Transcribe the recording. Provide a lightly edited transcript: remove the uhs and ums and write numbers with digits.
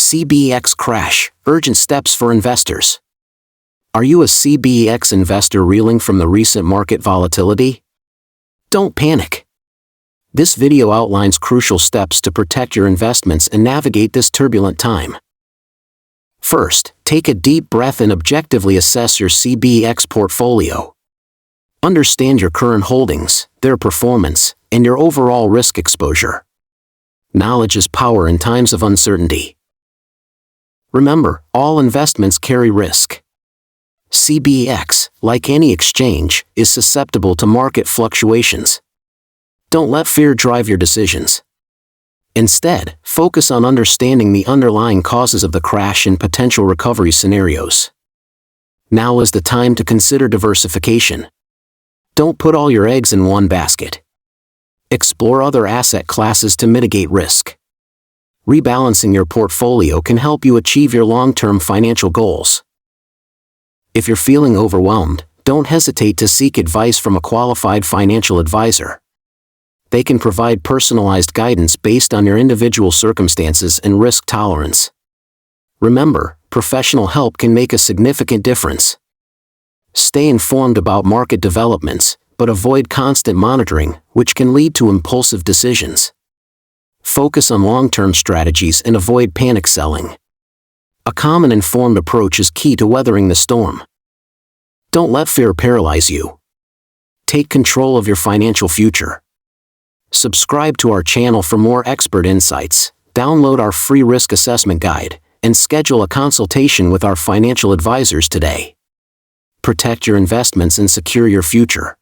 Cbex crash, urgent steps for investors. Are you a Cbex investor reeling from the recent market volatility? Don't panic. This video outlines crucial steps to protect your investments and navigate this turbulent time. First, take a deep breath and objectively assess your Cbex portfolio. Understand your current holdings, their performance, and your overall risk exposure. Knowledge is power in times of uncertainty. Remember, all investments carry risk. Cbex, like any exchange, is susceptible to market fluctuations. Don't let fear drive your decisions. Instead, focus on understanding the underlying causes of the crash and potential recovery scenarios. Now is the time to consider diversification. Don't put all your eggs in one basket. Explore other asset classes to mitigate risk. Rebalancing your portfolio can help you achieve your long-term financial goals. If you're feeling overwhelmed, don't hesitate to seek advice from a qualified financial advisor. They can provide personalized guidance based on your individual circumstances and risk tolerance. Remember, professional help can make a significant difference. Stay informed about market developments, but avoid constant monitoring, which can lead to impulsive decisions. Focus on long-term strategies and avoid panic selling. A calm and informed approach is key to weathering the storm. Don't let fear paralyze you. Take control of your financial future. Subscribe to our channel for more expert insights, download our free risk assessment guide, and schedule a consultation with our financial advisors today. Protect your investments and secure your future.